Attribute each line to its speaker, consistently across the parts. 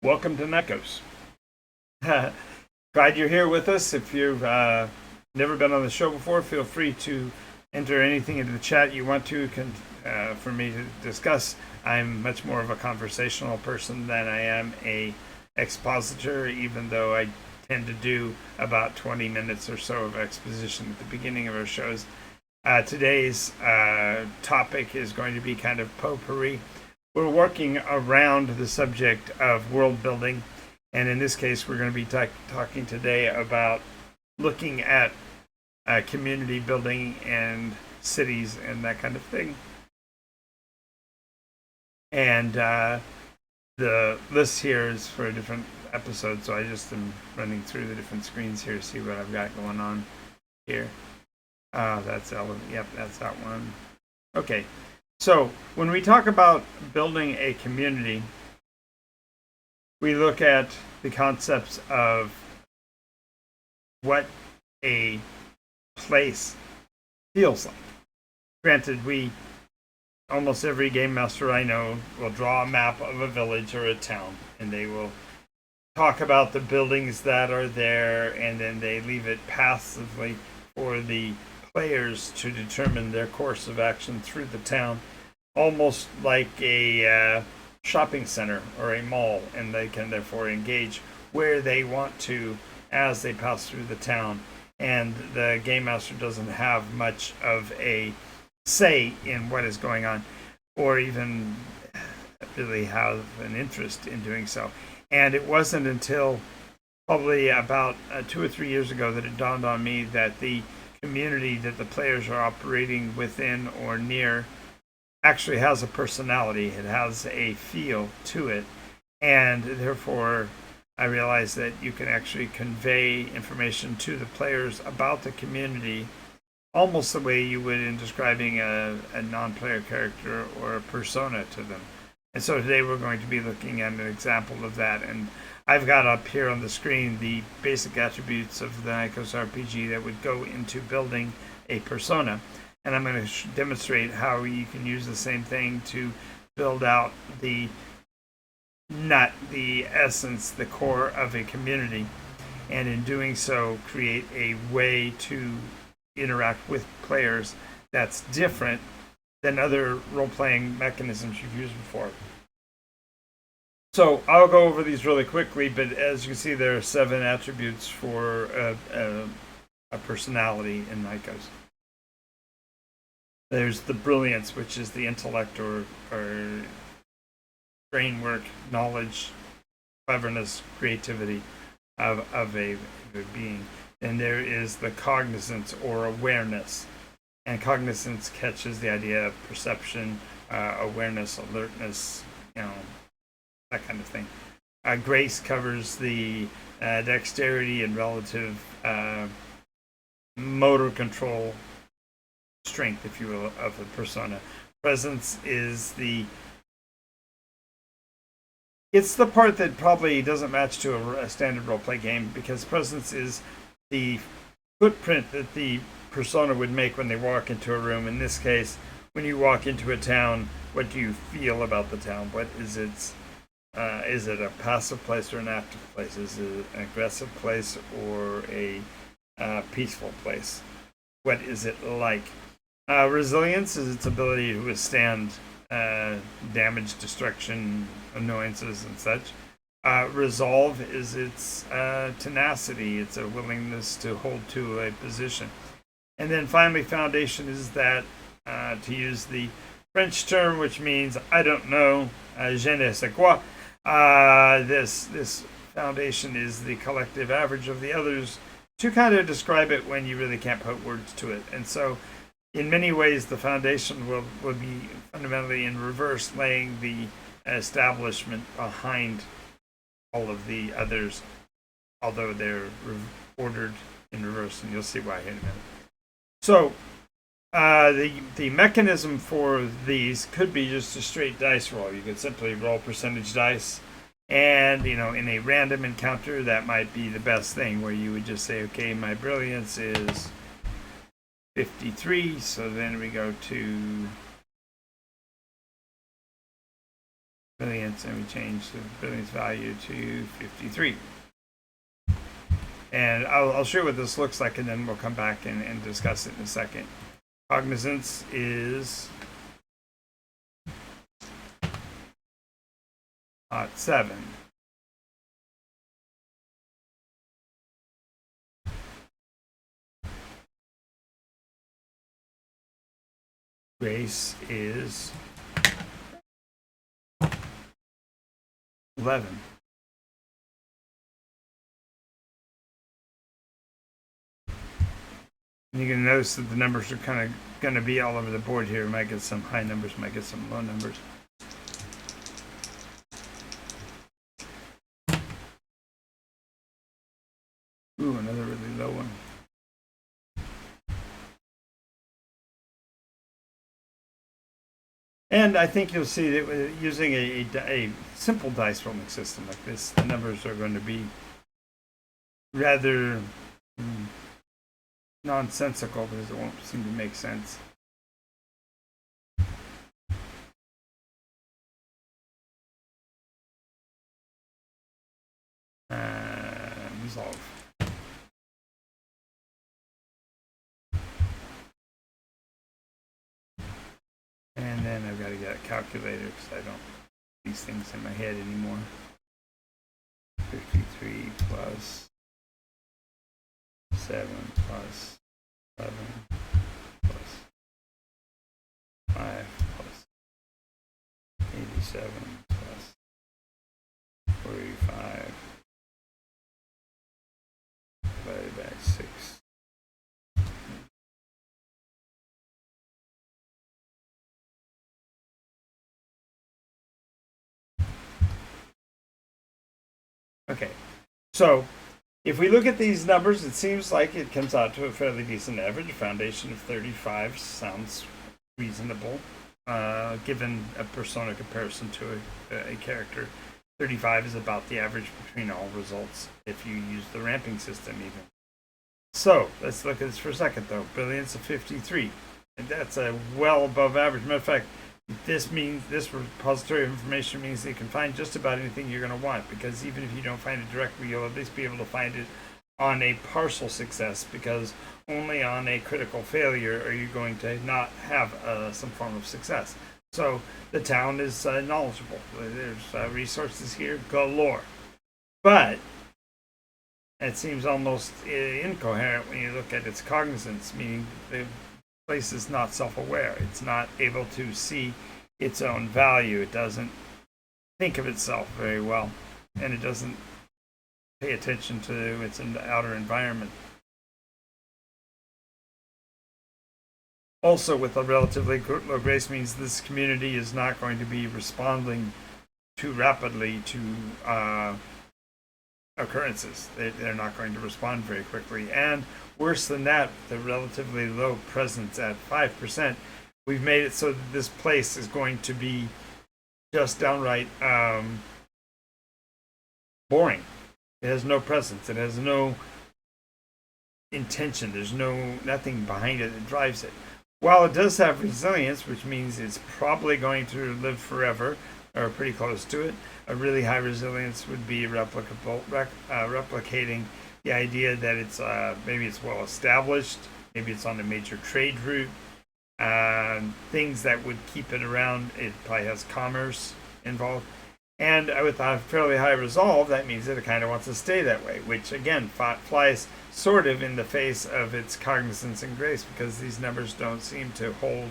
Speaker 1: Welcome to Nycos. Glad you're here with us. If you've never been on the show before, feel free to enter anything into the chat you want to for me to discuss. I'm much more of a conversational person than I am a expositor, even though I tend to do about 20 minutes or so of exposition at the beginning of our shows. Today's topic is going to be kind of potpourri. We're working around the subject of world building, and in this case, we're going to be talking today about looking at community building and cities and that kind of thing. And the list here is for a different episode, so I just am running through the different screens here to see what I've got going on here. That's that one. Okay. So when we talk about building a community, we look at the concepts of what a place feels like. Granted, almost every game master I know will draw a map of a village or a town, and they will talk about the buildings that are there, and then they leave it passively for the players to determine their course of action through the town, almost like a shopping center or a mall, and they can therefore engage where they want to as they pass through the town. And the game master doesn't have much of a say in what is going on, or even really have an interest in doing so. And it wasn't until probably about 2 or 3 years ago that it dawned on me that the community that the players are operating within or near actually has a personality. It has a feel to it, and therefore I realized that you can actually convey information to the players about the community almost the way you would in describing a non-player character or a persona to them. And so today we're going to be looking at an example of that, and I've got up here on the screen the basic attributes of the NycosRPG that would go into building a persona. And I'm going to demonstrate how you can use the same thing to build out the nut, the essence, the core of a community. And in doing so, create a way to interact with players that's different than other role-playing mechanisms you've used before. So I'll go over these really quickly, but as you can see, there are 7 attributes for a personality in Nycos. There's the brilliance, which is the intellect or brain work, knowledge, cleverness, creativity of a being. And there is the cognizance or awareness. And cognizance catches the idea of perception, awareness, alertness, that kind of thing. Grace covers the dexterity and relative motor control strength, if you will, of the persona. Presence is it's the part that probably doesn't match to a standard role-play game, because presence is the footprint that the persona would make when they walk into a room. In this case, when you walk into a town, what do you feel about the town? What is its is it a passive place or an active place? Is it an aggressive place or a peaceful place? What is it like? Resilience is its ability to withstand damage, destruction, annoyances, and such. Resolve is its tenacity. It's a willingness to hold to a position. And then finally, foundation is that, to use the French term, which means I don't know, je ne sais quoi. This foundation is the collective average of the others, to kind of describe it when you really can't put words to it. And so in many ways, the foundation will be fundamentally in reverse, laying the establishment behind all of the others, although they're ordered in reverse, and you'll see why in a minute. So the mechanism for these could be just a straight dice roll. You could simply roll percentage dice, and in a random encounter, that might be the best thing, where you would just say, okay, my brilliance is 53, so then we go to brilliance, and we change the brilliance value to 53. And I'll show you what this looks like, and then we'll come back and discuss it in a second. Cognizance is 7. Grace is 11. And you can notice that the numbers are kind of going to be all over the board here. We might get some high numbers, might get some low numbers. Ooh, another really low one. And I think you'll see that using a simple dice rolling system like this, the numbers are going to be rather nonsensical because it won't seem to make sense. Resolve. And then I've got to get a calculator because I don't do these things in my head anymore. 53 plus 7 plus 11 plus 5 plus 87 plus 45 divided by 6. Okay, so if we look at these numbers, it seems like it comes out to a fairly decent average. A foundation of 35 sounds reasonable, given a persona comparison to a character. 35 is about the average between all results if you use the ramping system even. So let's look at this for a second though. Brilliance of 53. And that's a well above average. Matter of fact, this repository of information means that you can find just about anything you're going to want, because even if you don't find it directly, you'll at least be able to find it on a partial success, because only on a critical failure are you going to not have some form of success. So the town is knowledgeable. There's resources here galore. But it seems almost incoherent when you look at its cognizance, meaning the place is not self-aware. It's not able to see its own value. It doesn't think of itself very well, and it doesn't pay attention to its outer environment. Also, with a relatively low grace means this community is not going to be responding too rapidly to occurrences. They're not going to respond very quickly. And worse than that, the relatively low presence at 5%, we've made it so that this place is going to be just downright boring. It has no presence. It has no intention. There's nothing behind it that drives it. While it does have resilience, which means it's probably going to live forever, or pretty close to it, a really high resilience would be replicating the idea that it's maybe it's well established, maybe it's on a major trade route, things that would keep it around. It probably has commerce involved. And with a fairly high resolve, that means that it kind of wants to stay that way, which again flies sort of in the face of its cognizance and grace, because these numbers don't seem to hold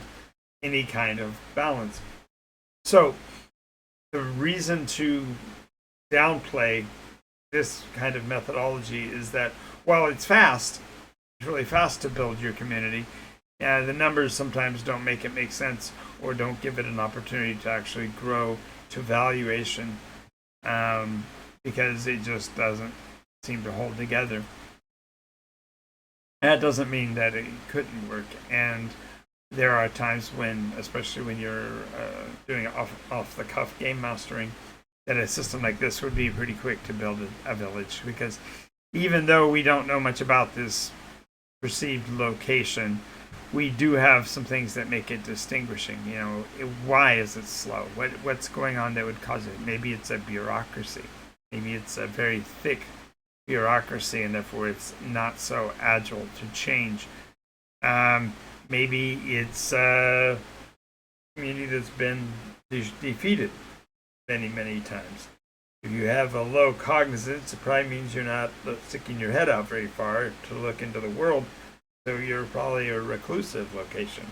Speaker 1: any kind of balance. So the reason to downplay this kind of methodology is that while it's fast, it's really fast to build your community, the numbers sometimes don't make it make sense, or don't give it an opportunity to actually grow to valuation, because it just doesn't seem to hold together. That doesn't mean that it couldn't work, and there are times when, especially when you're doing off-the-cuff game mastering, that a system like this would be pretty quick to build a village, because even though we don't know much about this perceived location, we do have some things that make it distinguishing. You know, why is it slow? What's going on that would cause it? Maybe it's a bureaucracy. Maybe it's a very thick bureaucracy, and therefore it's not so agile to change. Maybe it's a community that's been defeated many times. If you have a low cognizance, it probably means you're not sticking your head out very far to look into the world. So you're probably a reclusive location.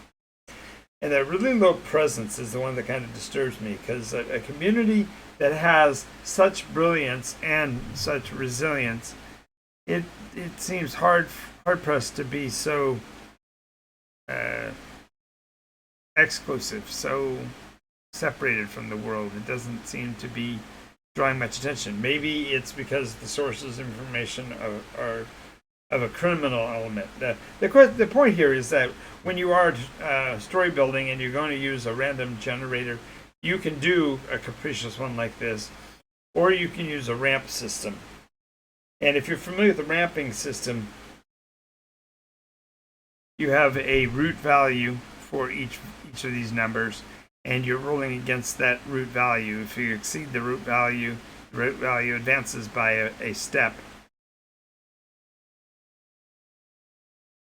Speaker 1: And that really low presence is the one that kind of disturbs me, because a community that has such brilliance and such resilience, it seems hard pressed to be so exclusive, so separated from the world. It doesn't seem to be drawing much attention. Maybe it's because the sources of information are of a criminal element. The point here is that when you are story building and you're going to use a random generator, you can do a capricious one like this, or you can use a ramp system. And if you're familiar with the ramping system, you have a root value for each of these numbers, and you're rolling against that root value. If you exceed the root value advances by a step.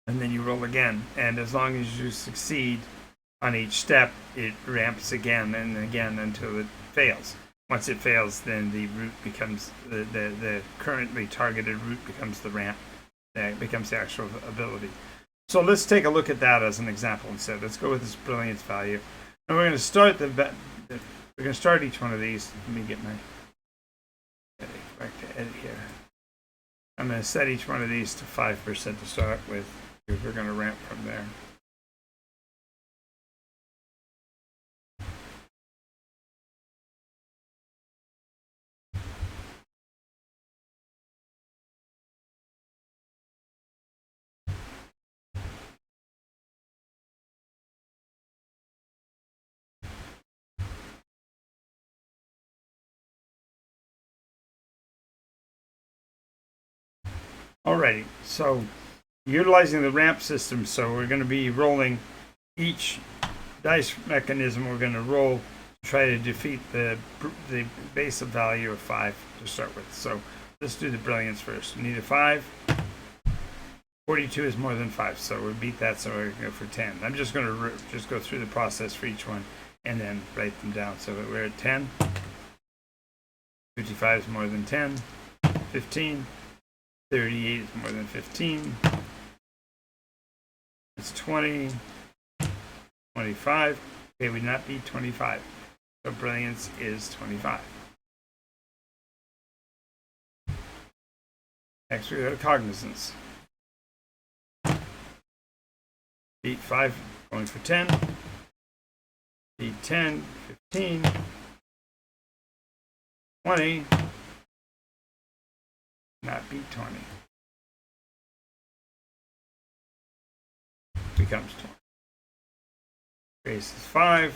Speaker 1: And then you roll again. And as long as you succeed on each step, it ramps again and again until it fails. Once it fails, then the root becomes the currently targeted route becomes the ramp. That becomes the actual ability. So let's take a look at that as an example instead. Let's go with this brilliance value, and we're going to start we're going to start each one of these. Let me get my back to edit here. I'm going to set each one of these to 5% to start with, because we're going to ramp from there. Alrighty, so utilizing the ramp system, so we're going to be rolling each dice mechanism. We're going to roll to try to defeat the base of value of 5 to start with. So let's do the brilliance first. We need a 5. 42 is more than 5, so we beat that, so we're going to go for 10. I'm just going to just go through the process for each one and then write them down. So we're at 10. 55 is more than 10. 15. 38 is more than 15. It's 20. 25. Okay, we not beat 25. So brilliance is 25. Next we go to cognizance. Beat 5, going for 10. Beat 10, 15, 20. Not beat 20. Becomes 20. Base is 5.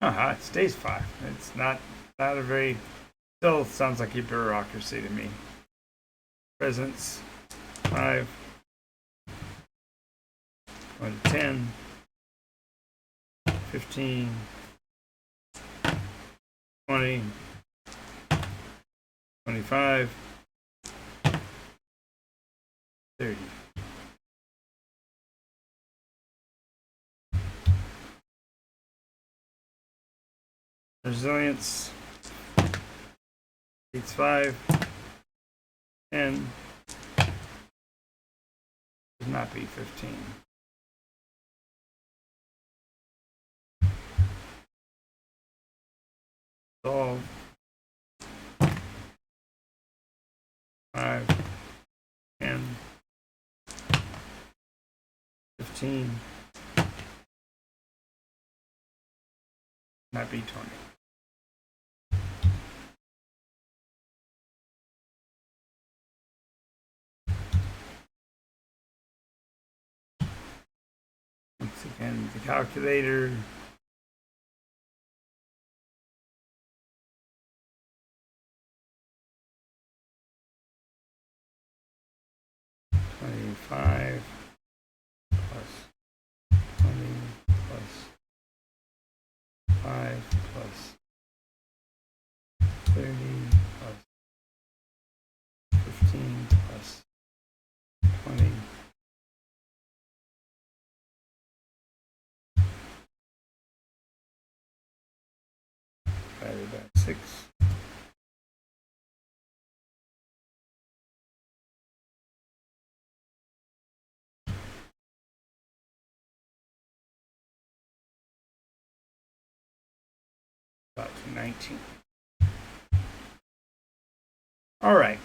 Speaker 1: It stays 5. It's not a very, still sounds like a bureaucracy to me. Presence 5. Going to 10. 15. 20. 25, 30. Resilience, beats 5, 10, does not beat 15. Solve. 5, 10, 15, not be 20. Once again, the calculator. $25. 30 plus 15 plus 20 divided by 6. About 19. All right.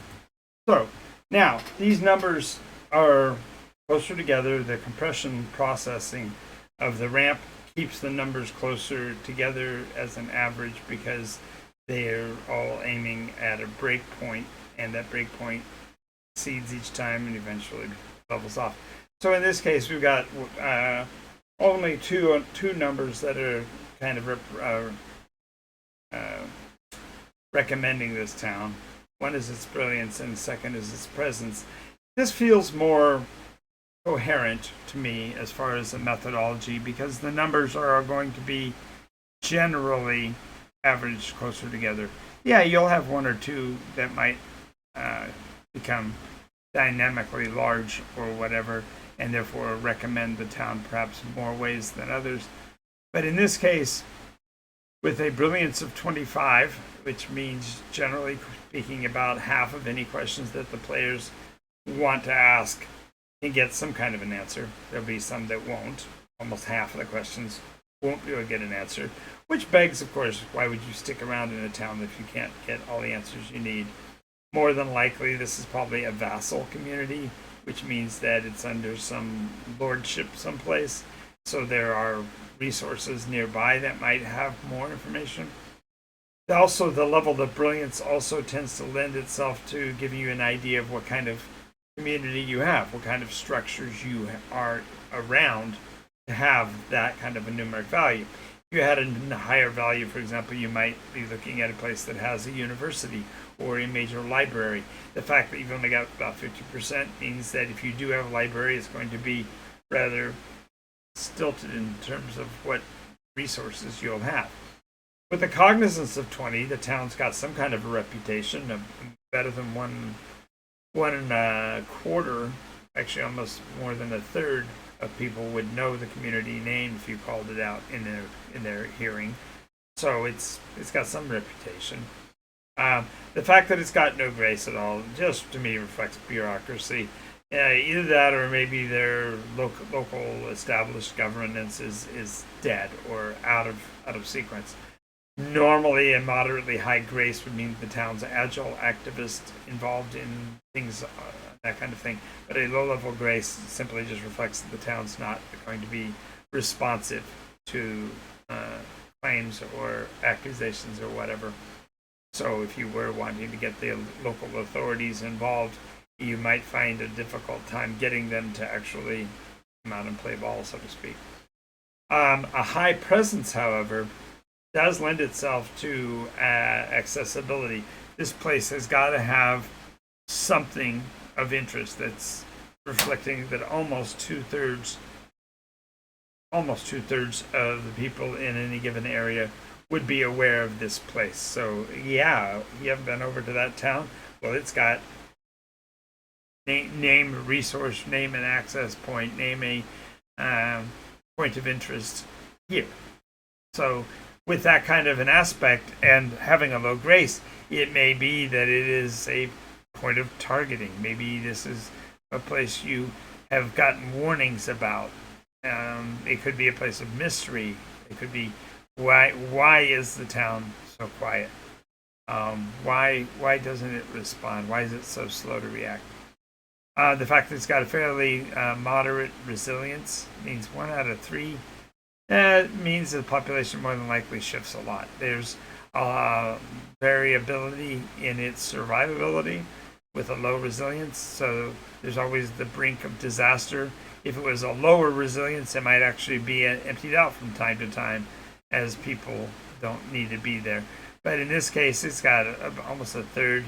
Speaker 1: So now these numbers are closer together. The compression processing of the ramp keeps the numbers closer together as an average because they are all aiming at a break point, and that break point exceeds each time and eventually levels off. So in this case, we've got only two numbers that are kind of recommending this town. One is its brilliance, and the second is its presence. This feels more coherent to me as far as the methodology because the numbers are going to be generally averaged closer together. Yeah, you'll have one or two that might become dynamically large or whatever, and therefore recommend the town perhaps more ways than others. But in this case, with a brilliance of 25, which means generally speaking about half of any questions that the players want to ask can get some kind of an answer. There'll be some that won't. Almost half of the questions won't be able to get an answer, which begs, of course, why would you stick around in a town if you can't get all the answers you need? More than likely, this is probably a vassal community, which means that it's under some lordship someplace. So there are resources nearby that might have more information. Also, the level of brilliance also tends to lend itself to giving you an idea of what kind of community you have, what kind of structures you are around to have that kind of a numeric value. If you had a higher value, for example, you might be looking at a place that has a university or a major library. The fact that you've only got about 50% means that if you do have a library, it's going to be rather stilted in terms of what resources you'll have. With the cognizance of 20, the town's got some kind of a reputation of better than one and a quarter, actually almost more than a third of people would know the community name if you called it out in their hearing. So it's got some reputation. The fact that it's got no grace at all just to me reflects bureaucracy. Either that or maybe their local established governance is dead or out of sequence. Normally, a moderately high grace would mean the town's agile activist involved in things, that kind of thing. But a low-level grace simply just reflects that the town's not going to be responsive to claims or accusations or whatever. So if you were wanting to get the local authorities involved, you might find a difficult time getting them to actually come out and play ball, so to speak. A high presence, however, does lend itself to accessibility. This place has got to have something of interest that's reflecting that almost two-thirds of the people in any given area would be aware of this place. So yeah, you haven't been over to that town? Well, it's got name a resource, name an access point, name a point of interest here. So with that kind of an aspect and having a low grace, it may be that it is a point of targeting. Maybe this is a place you have gotten warnings about. It could be a place of mystery. It could be why is the town so quiet? Why doesn't it respond? Why is it so slow to react? The fact that it's got a fairly moderate resilience means 1 out of 3. Means the population more than likely shifts a lot. There's variability in its survivability with a low resilience, so there's always the brink of disaster. If it was a lower resilience, it might actually be emptied out from time to time as people don't need to be there. But in this case, it's got almost a third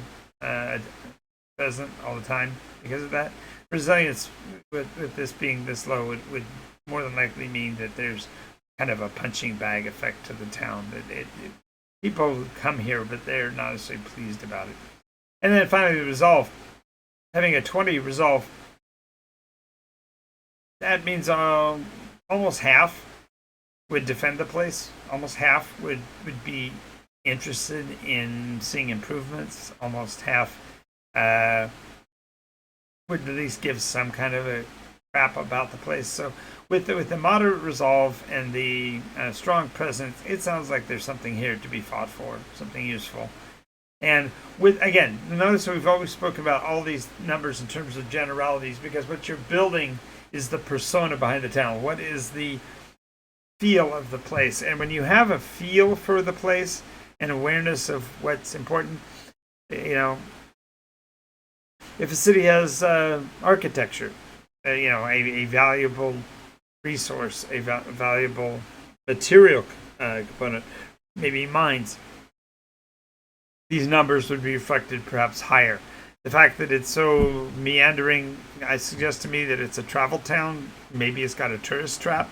Speaker 1: present all the time because of that. Resilience, with this being this low, would more than likely mean that there's kind of a punching bag effect to the town. That people come here, but they're not necessarily pleased about it. And then finally, the resolve. Having a 20 resolve, that means almost half would defend the place. Almost half would be interested in seeing improvements. Almost half would at least give some kind of a crap about the place. So with the moderate resolve and the strong presence, it sounds like there's something here to be fought for, something useful. And with, again, notice we've always spoken about all these numbers in terms of generalities, because what you're building is the persona behind the town. What is the feel of the place? And when you have a feel for the place and awareness of what's important, you know, if a city has architecture, a valuable resource, a valuable material component, maybe mines, these numbers would be reflected perhaps higher. The fact that it's so meandering, I suggest to me that it's a travel town. Maybe it's got a tourist trap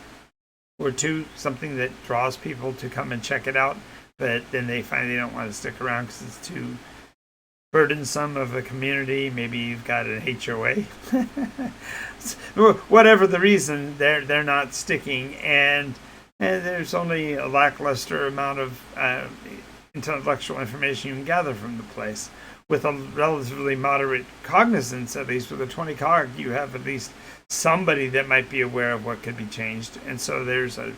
Speaker 1: or two, something that draws people to come and check it out, but then they find they don't want to stick around because it's too burdensome of a community. Maybe you've got an HOA. Whatever the reason, they're not sticking, and there's only a lackluster amount of intellectual information you can gather from the place. With a relatively moderate cognizance, at least with a 20 cog, you have at least somebody that might be aware of what could be changed. And so there's a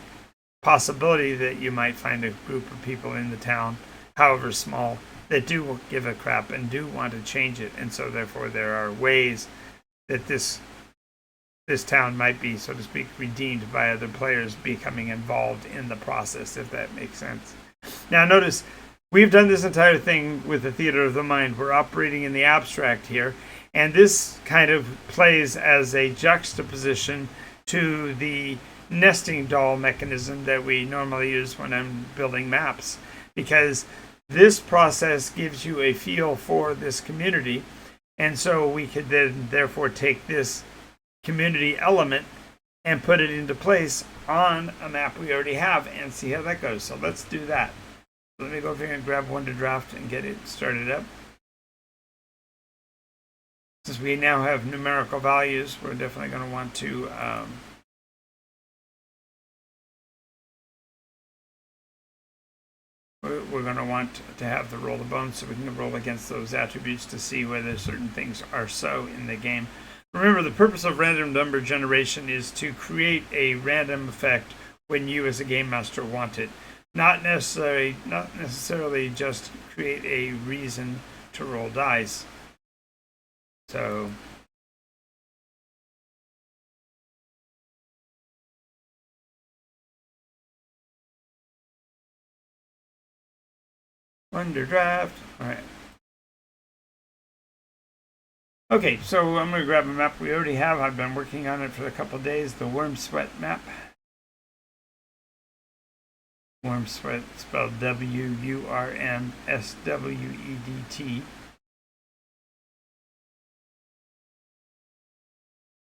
Speaker 1: possibility that you might find a group of people in the town, however small, that do give a crap and do want to change it. And so therefore there are ways that this town might be, so to speak, redeemed by other players becoming involved in the process, if that makes sense. Now notice, we've done this entire thing with the theater of the mind. We're operating in the abstract here, and this kind of plays as a juxtaposition to the nesting doll mechanism that we normally use when I'm building maps, because this process gives you a feel for this community, and so we could then therefore take this community element and put it into place on a map we already have and see how that goes. So let's do that. Let me go over here and grab one to draft and get it started up. Since we now have numerical values, we're definitely going to want to we're going to want to have the roll of bones so we can roll against those attributes to see whether certain things are so in the game. Remember, the purpose of random number generation is to create a random effect when you as a game master want it. Not necessarily just create a reason to roll dice. So under draft. All right. Okay, so I'm going to grab a map we already have. I've been working on it for a couple of days. The Worm Sweat map. Worm Sweat, spelled WURMSWEDT.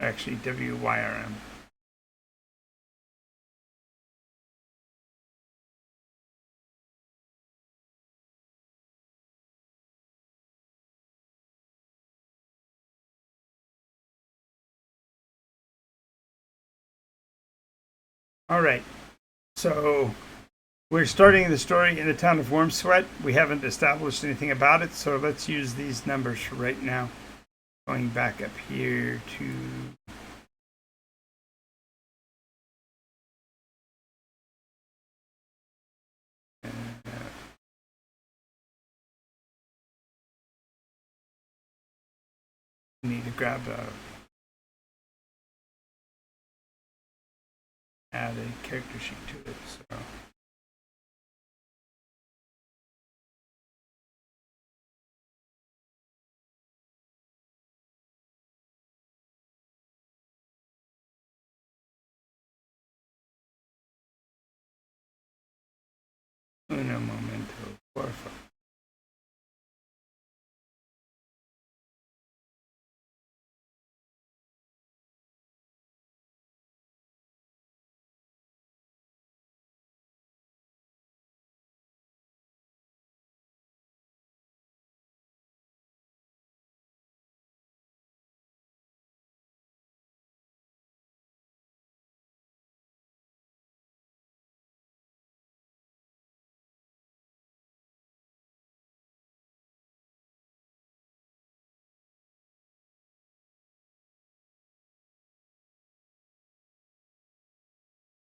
Speaker 1: Actually, WYRM. All right, so we're starting the story in the town of Worm Sweat. We haven't established anything about it, so let's use these numbers for right now. Going back up here to need to grab add a character sheet to it. So uno momento, por favor.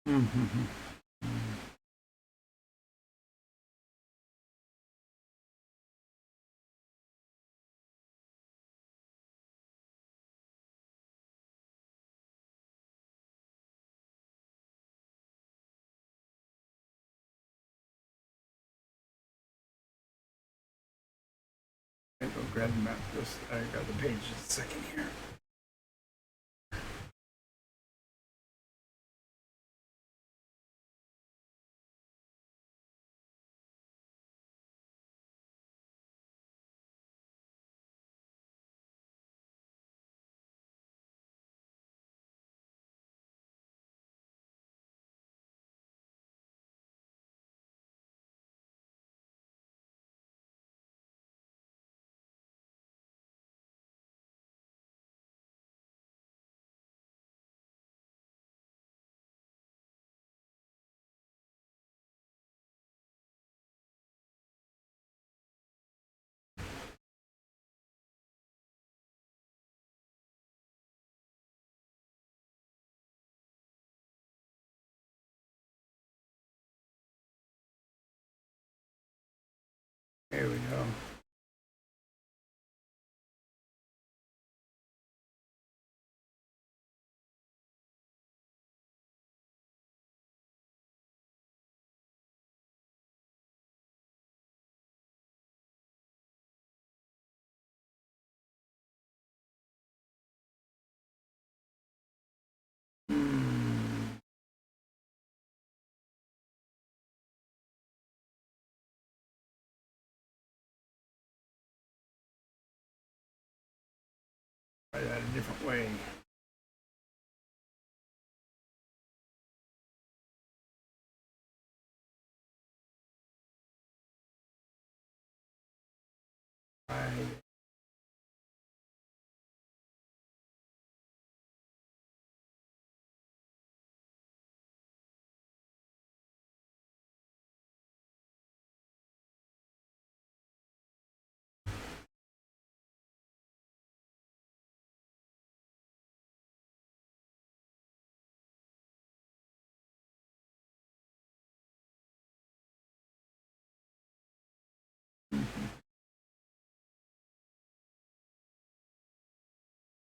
Speaker 1: Mm-hmm. I go grab the map. Just I got the page just a second here. There we go. Hmm. Try that a different way. Right.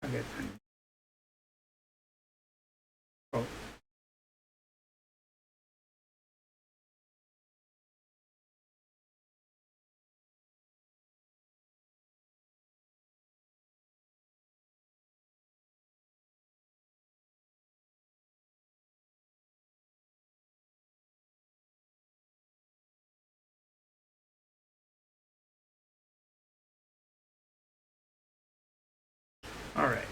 Speaker 1: Okay. Oh, all right.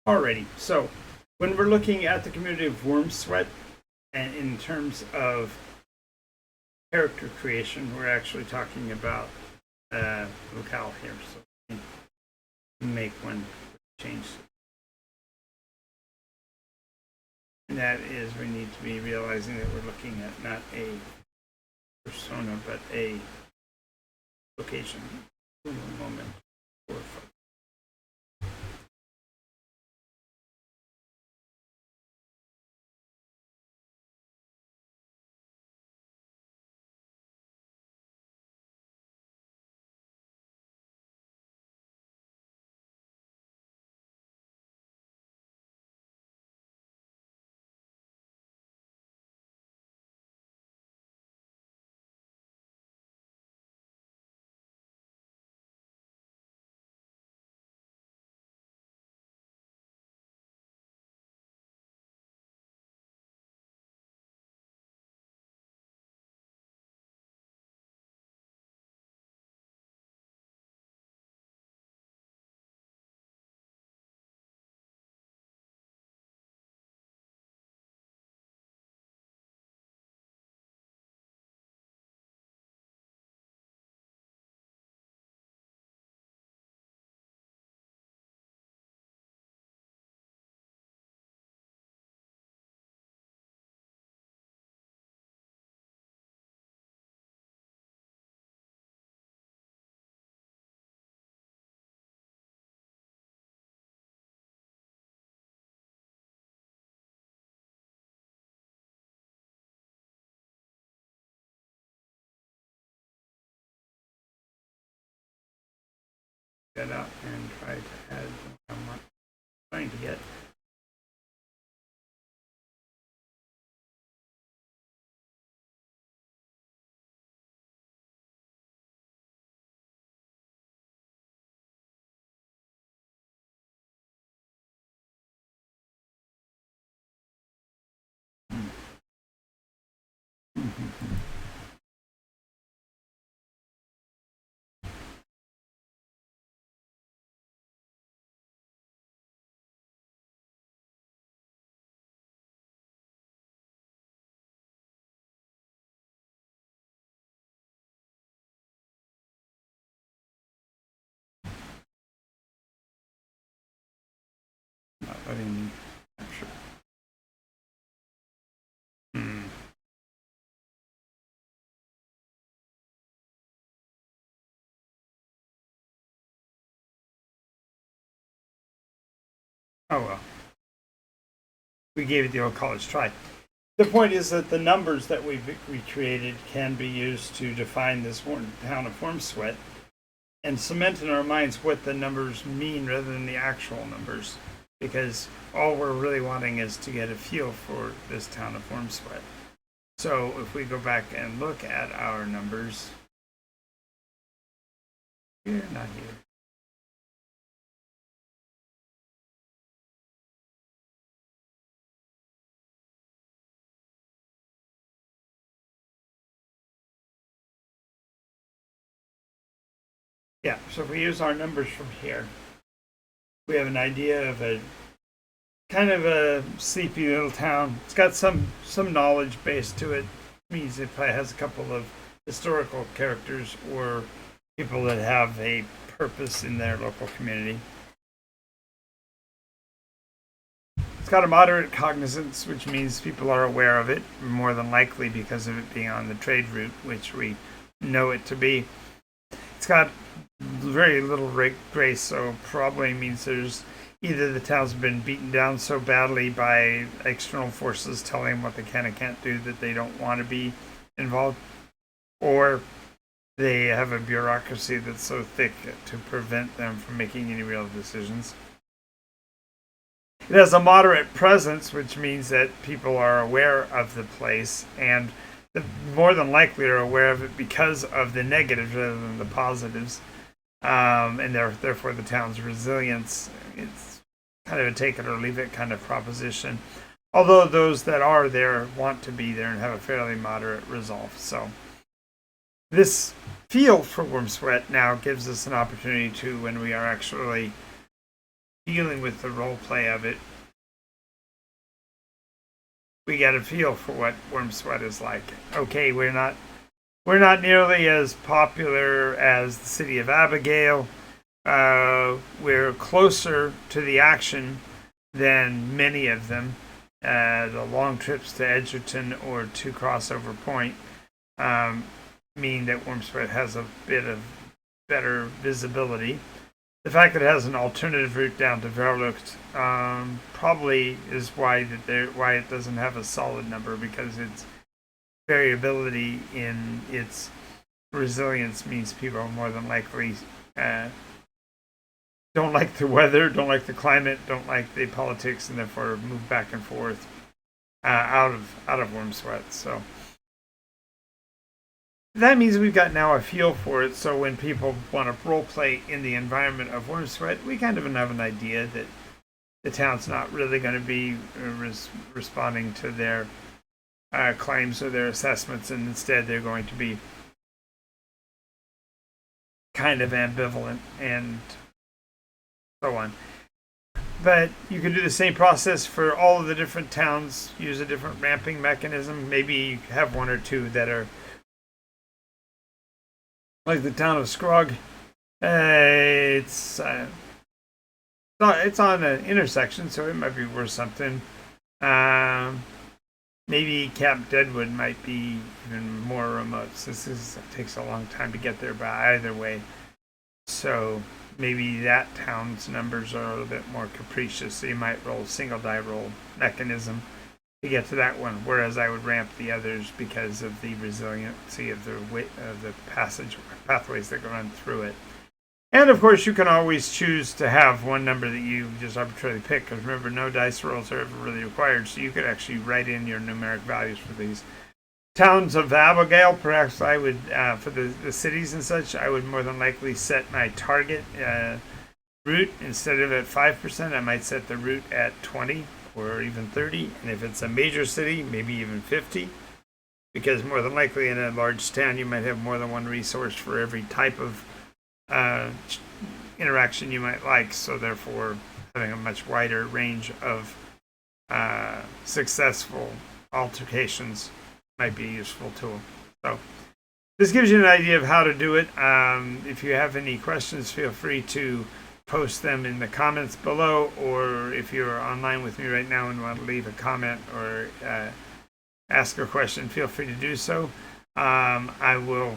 Speaker 1: Alrighty. So when we're looking at the community of Worm Sweat, and in terms of character creation, we're actually talking about locale here. So make one change. And that is we need to be realizing that we're looking at not a persona, but a location. One moment. that up and try to add what I'm trying to get. Not letting me capture. Oh well. We gave it the old college try. The point is that the numbers that we created can be used to define this town of Wormsweat and cement in our minds what the numbers mean rather than the actual numbers. Because all we're really wanting is to get a feel for this town of Wormsweat. So if we go back and look at our numbers, here, not here. Yeah, so if we use our numbers from here, we have an idea of a kind of a sleepy little town. It's got some knowledge base to it. It means it probably has a couple of historical characters or people that have a purpose in their local community. It's got a moderate cognizance, which means people are aware of it, more than likely because of it being on the trade route, which we know it to be. It's got very little grace, so probably means there's either the town's been beaten down so badly by external forces telling them what they can and can't do that they don't want to be involved, or they have a bureaucracy that's so thick to prevent them from making any real decisions. It has a moderate presence, which means that people are aware of the place and more than likely are aware of it because of the negatives rather than the positives. And therefore the town's resilience, it's kind of a take it or leave it kind of proposition. Although those that are there want to be there and have a fairly moderate resolve. So this feel for Wormsweat now gives us an opportunity to, when we are actually dealing with the role play of it, we get a feel for what Wormsweat is like. Okay, we're not nearly as popular as the city of Abigail. We're closer to the action than many of them. The long trips to Edgerton or to Crossover Point mean that Wormsweat has a bit of better visibility. The fact that it has an alternative route down to Verlucht probably is why it doesn't have a solid number, because its variability in its resilience means people more than likely don't like the weather, don't like the climate, don't like the politics, and therefore move back and forth out of Wormsweat. So that means we've got now a feel for it. So when people want to role play in the environment of Wormsweat, we kind of have an idea that the town's not really going to be responding to their claims or their assessments, and instead they're going to be kind of ambivalent and so on. But you can do the same process for all of the different towns, use a different ramping mechanism. Maybe have one or two that are like the town of Scrog. It's on an intersection, so it might be worth something. Maybe Camp Deadwood might be even more remote, since it takes a long time to get there by either way. So maybe that town's numbers are a little bit more capricious. So you might roll a single die roll mechanism to get to that one, whereas I would ramp the others because of the resiliency of the pathways that run through it. And of course, you can always choose to have one number that you just arbitrarily pick, because remember, no dice rolls are ever really required, so you could actually write in your numeric values for these. Towns of Abigail, perhaps I would, for the cities and such, I would more than likely set my target root instead of at 5%, I might set the root at 20 or even 30. And if it's a major city, maybe even 50. Because more than likely in a large town, you might have more than one resource for every type of interaction you might like. So therefore, having a much wider range of successful altercations might be a useful tool. So this gives you an idea of how to do it. If you have any questions, feel free to post them in the comments below, or if you're online with me right now and want to leave a comment or ask a question, feel free to do so. I will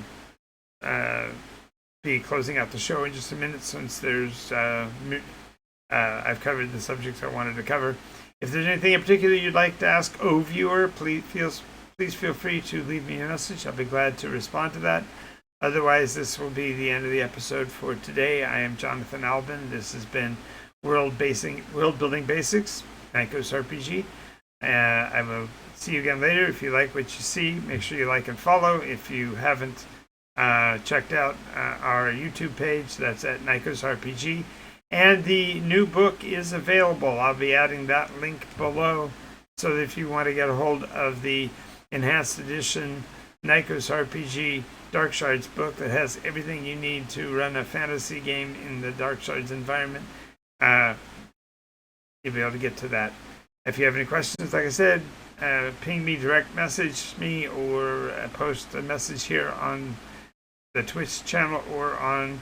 Speaker 1: be closing out the show in just a minute, since there's I've covered the subjects I wanted to cover. If there's anything in particular you'd like to ask, viewer, please feel free to leave me a message. I'll be glad to respond to that. Otherwise, this will be the end of the episode for today. I am Jonathan Albin. This has been World Building Basics, NycosRPG. I will see you again later. If you like what you see, make sure you like and follow. If you haven't checked out our YouTube page, that's at NycosRPG. And the new book is available. I'll be adding that link below, so that if you want to get a hold of the Enhanced Edition NycosRPG Dark Shards book that has everything you need to run a fantasy game in the Dark Shards environment, you'll be able to get to that. If you have any questions, like I said, ping me, direct message me, or post a message here on the Twitch channel or on